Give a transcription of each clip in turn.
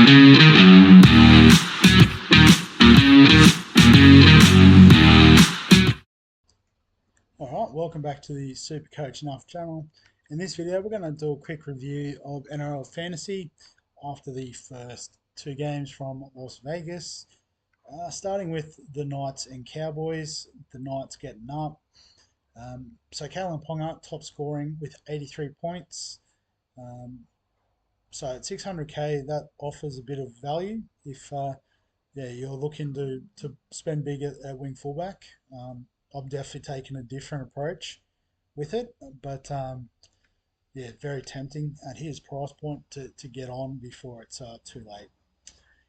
Alright, welcome back to the Super Coach Enough channel. In this video we're going to do a quick review of NRL Fantasy after the first two games from Las Vegas. Starting with the Knights and Cowboys, the Knights getting up. So Kalen Ponga top scoring with 83 points. So at 600k that offers a bit of value if you're looking to spend big at wing fullback. I've definitely taken a different approach with it, but very tempting at his price point to get on before it's too late.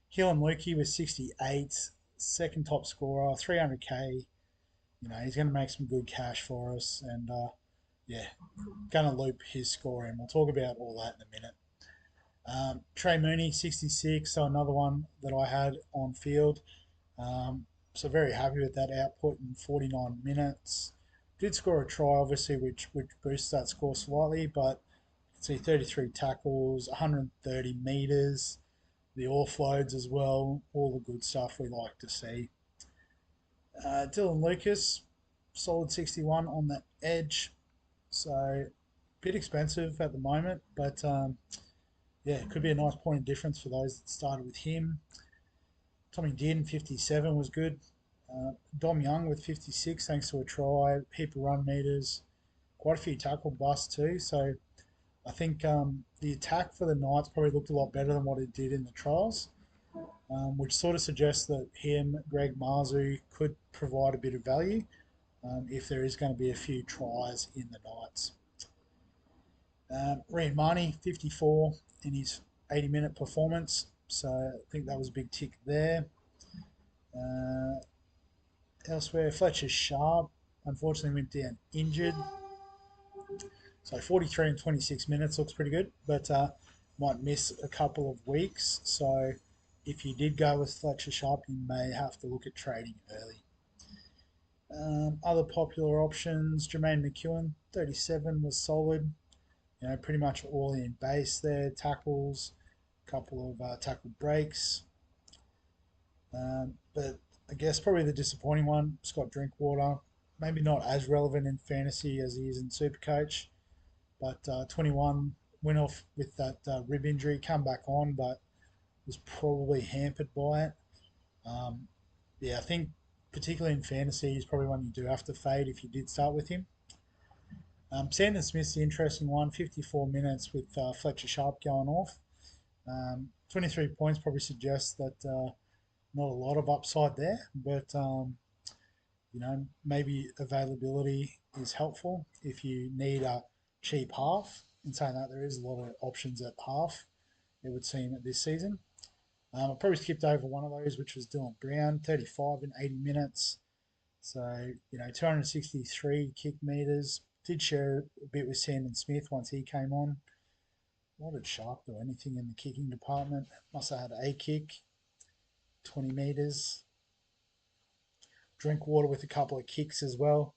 Hill and Lukey with 68, second top scorer, 300k. You know, he's going to make some good cash for us, and going to loop his score in. We'll talk about all that in a minute. Trey Mooney, 66, so another one that I had on field. So very happy with that output in 49 minutes. Did score a try, obviously, which boosts that score slightly, but you can see 33 tackles, 130 metres, the offloads as well, all the good stuff we like to see. Dylan Lucas, solid 61 on the edge, so a bit expensive at the moment, but it could be a nice point of difference for those that started with him. Tommy Dearden, 57 was good. Dom Young with 56 thanks to a try, heap of run meters, quite a few tackle busts too. So I think the attack for the Knights probably looked a lot better than what it did in the trials, which sort of suggests that him, Greg Marzu, could provide a bit of value if there is going to be a few tries in the Knights. Ryan Marnie, 54 in his 80-minute performance. So I think that was a big tick there. Elsewhere, Fletcher Sharp unfortunately went down injured. So 43 and 26 minutes looks pretty good, but might miss a couple of weeks. So if you did go with Fletcher Sharp, you may have to look at trading early. Other popular options, Jermaine McEwen, 37 was solid. You know, pretty much all in base there, tackles, couple of tackle breaks. But I guess probably the disappointing one, Scott Drinkwater. Maybe not as relevant in fantasy as he is in Supercoach, but 21 went off with that rib injury, come back on, but was probably hampered by it. I think particularly in fantasy, he's probably one you do have to fade if you did start with him. Sandon Smith's the interesting one, 54 minutes with Fletcher Sharp going off. 23 points probably suggests that not a lot of upside there, but maybe availability is helpful if you need a cheap half. In saying that, there is a lot of options at half, it would seem, this season. I probably skipped over one of those, which was Dylan Brown, 35 in 80 minutes. So, 263 kick meters. Did share a bit with Sandon Smith once he came on. What did Sharp do? Anything in the kicking department? Must have had a kick, 20 meters. Drinkwater with a couple of kicks as well.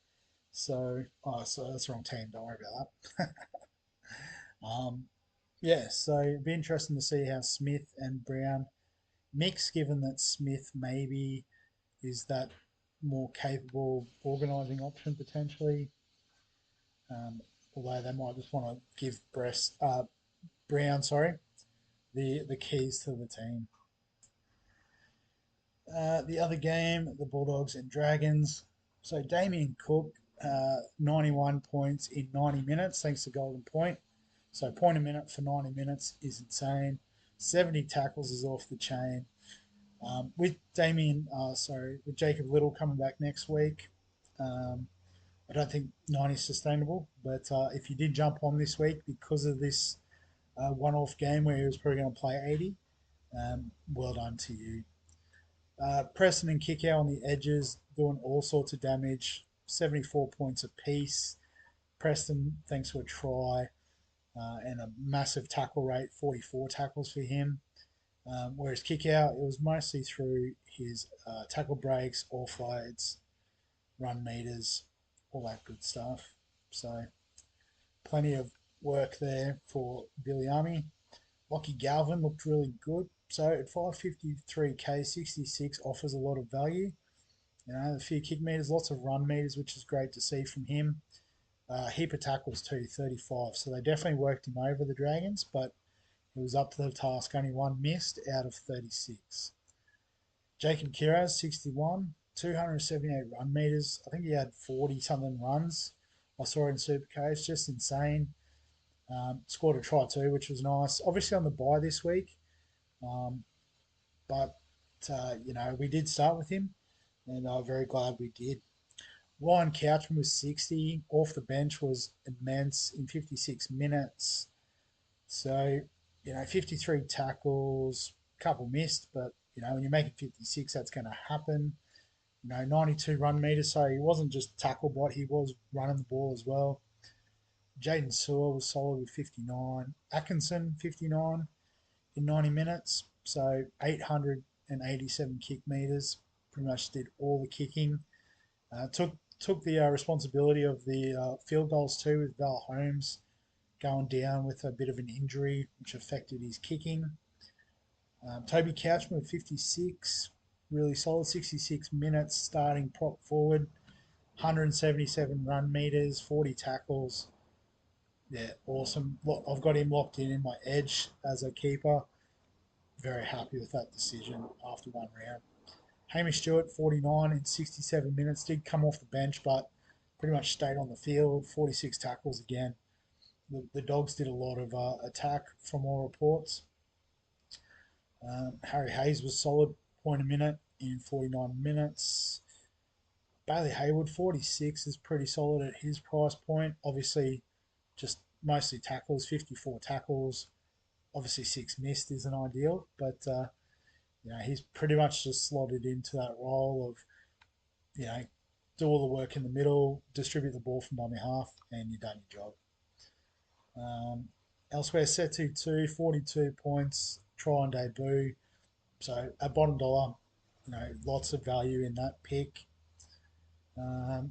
So that's the wrong team. Don't worry about that. So it'd be interesting to see how Smith and Brown mix, given that Smith maybe is that more capable organising option potentially. Although they might just want to give Brown, the keys to the team. The other game, the Bulldogs and Dragons. So Damien Cook, 91 points in 90 minutes, thanks to Golden Point. So point a minute for 90 minutes is insane. 70 tackles is off the chain. With Jacob Little coming back next week, I don't think 90 is sustainable. But if you did jump on this week because of this one-off game where he was probably going to play 80, well done to you. Preston and Kickow on the edges doing all sorts of damage, 74 points apiece. Preston, thanks to a try and a massive tackle rate, 44 tackles for him. Whereas Kickow, it was mostly through his tackle breaks, offloads, run meters, all that good stuff. So plenty of work there for Billy Army. Lockie Galvin looked really good. So at 553k, 66 offers a lot of value. A few kick meters, lots of run meters, which is great to see from him. Heap of tackles too, 35. So they definitely worked him over the Dragons, but he was up to the task. Only one missed out of 36. Jacob Kiraz, 61, 278 run meters. I think he had 40 something runs. I saw it in Supercoach, just insane. Scored a try too, which was nice. Obviously on the bye this week, um, but we did start with him, and I'm very glad we did. Ryan Couchman was 60. Off the bench was immense in 56 minutes. So, 53 tackles, couple missed, but, when you're making 56, that's going to happen. 92 run meters, so he wasn't just tackle bot, he was running the ball as well. Jaden Sewer was solid with 59. Atkinson, 59 in 90 minutes, so 887 kick meters. Pretty much did all the kicking. Took the responsibility of the field goals too, with Val Holmes going down with a bit of an injury, which affected his kicking. Toby Couchman with 56, really solid, 66 minutes starting prop forward, 177 run meters, 40 tackles. Yeah, awesome. I've got him locked in my edge as a keeper. Very happy with that decision after one round. Hamish Stewart, 49 in 67 minutes, did come off the bench, but pretty much stayed on the field. 46 tackles again. The Dogs did a lot of attack from all reports. Harry Hayes was solid, point a minute in 49 minutes. Bailey Hayward, 46, is pretty solid at his price point. Obviously, just mostly tackles, 54 tackles. Obviously, six missed isn't ideal, but he's pretty much just slotted into that role of, you know, do all the work in the middle, distribute the ball from dummy half, and you've done your job. Elsewhere, Setu 2, 42 points, try on debut. So at bottom dollar, lots of value in that pick.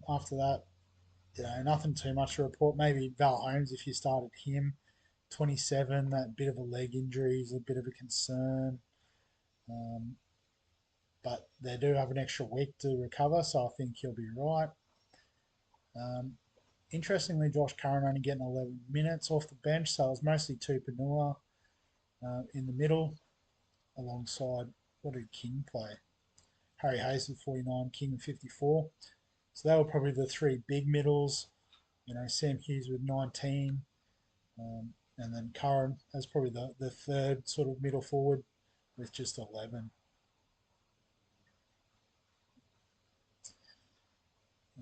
After that, nothing too much to report. Maybe Val Holmes, if you started him, 27, that bit of a leg injury is a bit of a concern. Um, but they do have an extra week to recover, so I think he'll be right. Um, Interestingly, Josh Curran only getting 11 minutes off the bench, so it was mostly Tupanua in the middle, alongside, what did King play? Harry Hayes with 49, King with 54. So they were probably the three big middles. Sam Hughes with 19, and then Curran as probably the third sort of middle forward with just 11.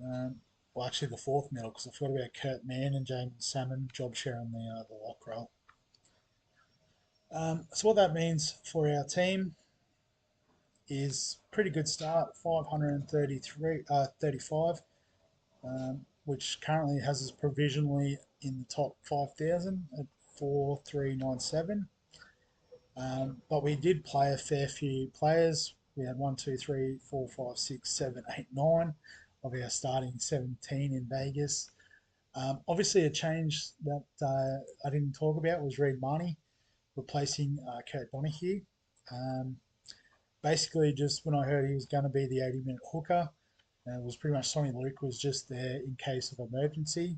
Um, well, actually, the fourth middle, because I forgot about Kurt Mann and James Salmon job share on the lock roll. So what that means for our team is pretty good start, 533, 35, which currently has us provisionally in the top 5,000 at 4397. But we did play a fair few players. We had 1, 2, 3, 4, 5, 6, 7, 8, 9 of our starting 17 in Vegas. Obviously, a change that I didn't talk about was Reed Marnie replacing Kurt Donahue. Um, Basically, just when I heard he was going to be the 80-minute hooker, it was pretty much Sonny Luke was just there in case of emergency.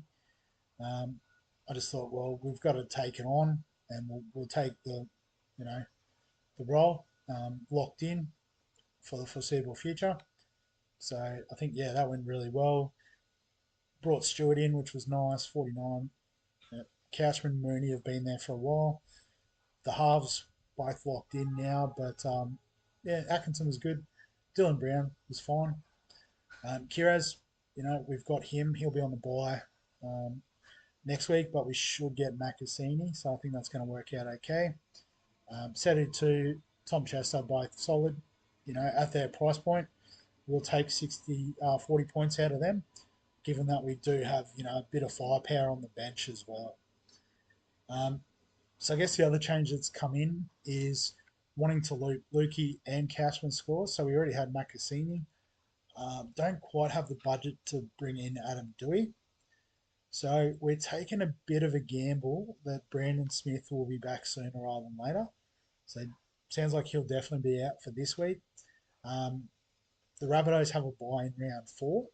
Um, I just thought, well, we've got to take it on, and we'll take you know, the role locked in for the foreseeable future. So I think, yeah, that went really well. Brought Stewart in, which was nice, 49. Couchman and Mooney have been there for a while. The halves both locked in now, but yeah, Atkinson was good. Dylan Brown was fine. Kiraz, we've got him. He'll be on the bye next week, but we should get Macassini, so I think that's going to work out okay. Setu 2, Tom Chester, both solid. At their price point, we'll take 40 points out of them, given that we do have, a bit of firepower on the bench as well. So I guess the other change that's come in is wanting to loop Lukey and Cashman scores. So we already had Macassini. Don't quite have the budget to bring in Adam Dewey. So we're taking a bit of a gamble that Brandon Smith will be back sooner rather than later. So sounds like he'll definitely be out for this week. Um, the Rabbitohs have a bye in round 4,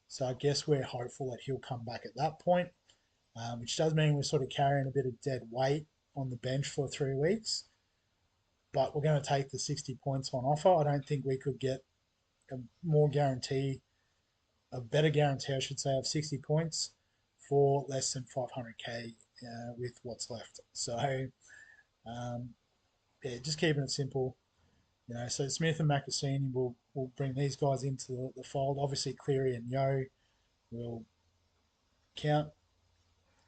so I guess we're hopeful that he'll come back at that point, which does mean we're sort of carrying a bit of dead weight on the bench for 3 weeks. But we're going to take the 60 points on offer. I don't think we could get a more guarantee, a better guarantee, I should say, of 60 points for less than 500k with what's left. So, um, yeah, just keeping it simple. So Smith and Makasini will bring these guys into the fold. Obviously, Cleary and Yo will count.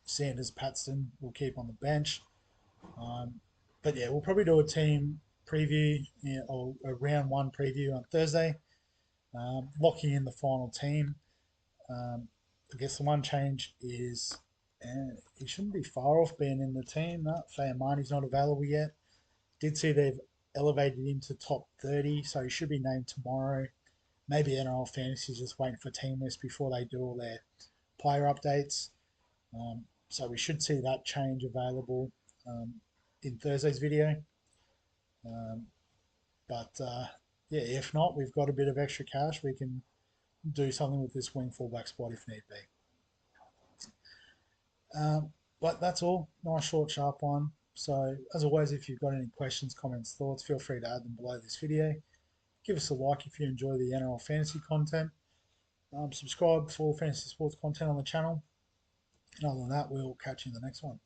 Sanders, Paxton will keep on the bench. But yeah, we'll probably do a team preview, or a round 1 preview on Thursday, locking in the final team. Um, I guess the one change is he shouldn't be far off being in the team. No, Fayamani's not available yet. Did see they've elevated him to top 30, so he should be named tomorrow. Maybe NRL Fantasy is just waiting for team lists before they do all their player updates. So we should see that change available um, in Thursday's video. Um, but yeah, if not, we've got a bit of extra cash. We can do something with this wing fullback spot if need be. But that's all. Nice, short, sharp one. So, as always, if you've got any questions, comments, thoughts, feel free to add them below this video. Give us a like if you enjoy the NRL fantasy content. Subscribe for fantasy sports content on the channel. And other than that, we'll catch you in the next one.